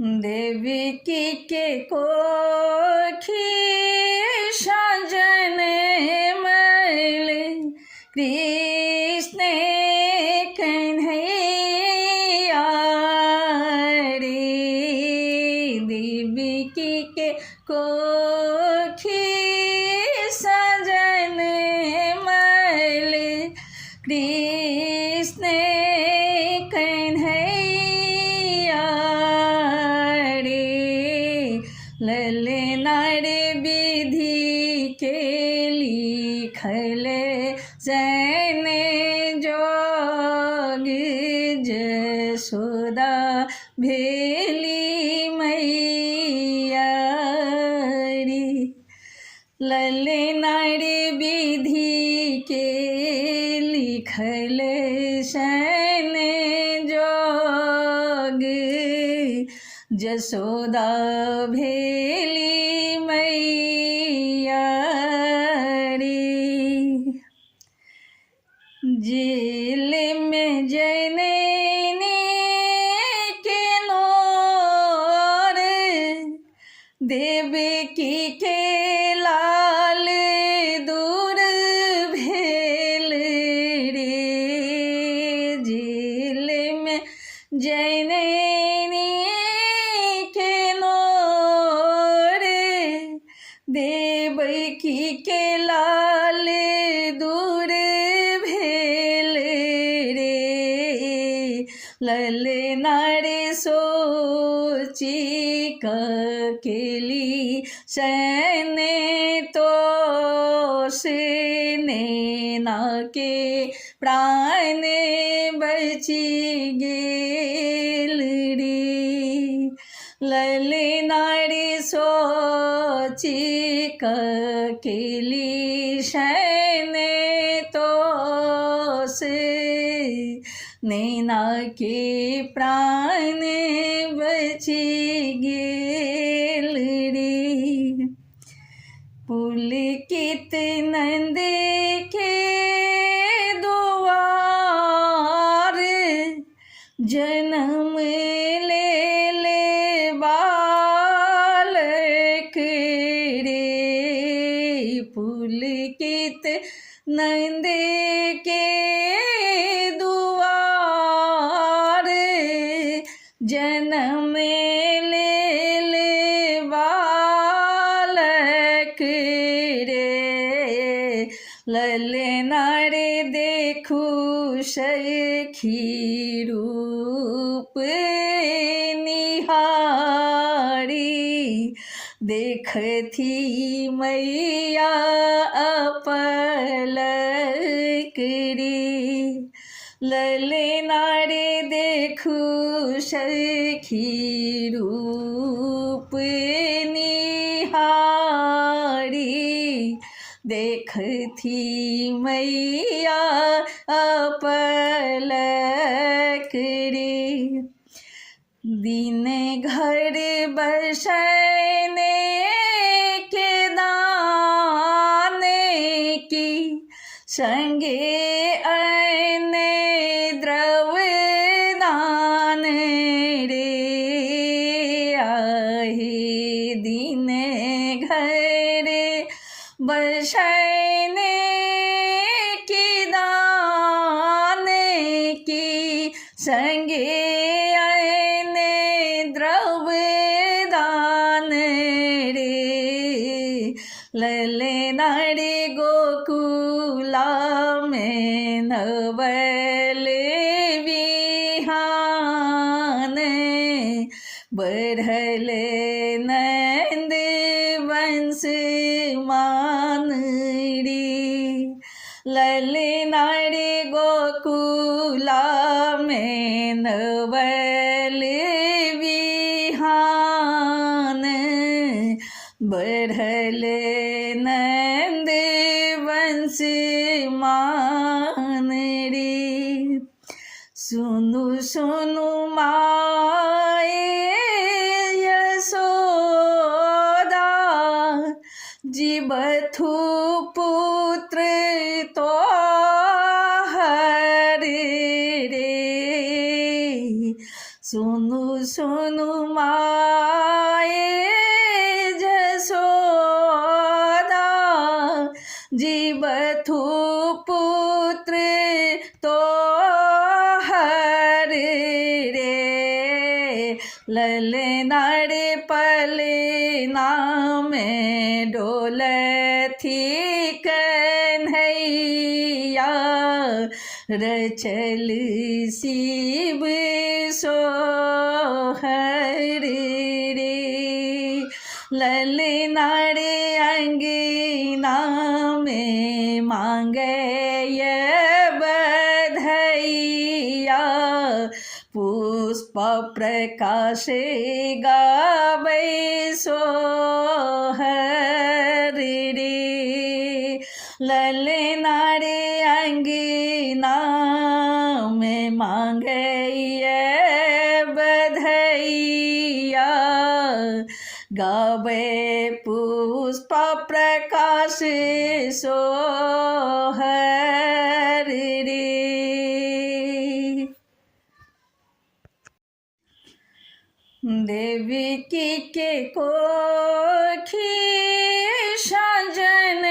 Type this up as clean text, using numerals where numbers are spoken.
देवकी के कोखी सजन मैल कृष्ण कन्हैया रे। देवकी के कोखी सजन मैल कृष्ण कन्हैया रे। ललना रे विधि के लिखल जैन जोग जसोदा भेली मैया रे। ललना रे विधि के लिखल शैन जोग जसोदा भेली मैया रे। जेल में जननी के नोर देवकी के लाल दूर भेल रे। जेल में जननी के नोर देवकी के लाल दूर भेल रे। ललना रे सोची केली शैन तो से नैना के प्राण बची गेल रे। ललना रे सोची केली शैन तो से नैना के प्राण बची गेल रे। पुलकित नंद के दुआर जन्म ले बालक रे। पुलकित नंद के दुआर जन्म ले बालक रे। ललना रे देखू सखी रूप निहारी देखती मैया अपलक रे। ललना रे देखू सखी रूप निहारी देखती मैया अपलक रे। दिन घर बसने के दाने की संगे अने द्रव दान रे। आहे दिन घर बसने की दाने की संगे अने द्रव दान रे। ललना रे गोकुला में नवल विहान बढ़ल नंद वंश मान रे। ललना रे गोकुला में नवल विहान बढ़ल नंद वंश मान रे। सुनु सुनु माए यशोदा जीवथु पुत्र तो हर रे। सुनु सुनु माए जसोदा जीव थू पुत्र तो हर रे ललनारे पलना में डोल थी कन्हैया रचल शिव सोहर रे ललनारे अंगना में मांगे बधैया पुष्प प्रकाश गावे सोहर रे ललनारे अंगना में मांगे बधैया गावे पुष्प प्रकाश सोहर रे देवी की के कोखी साजन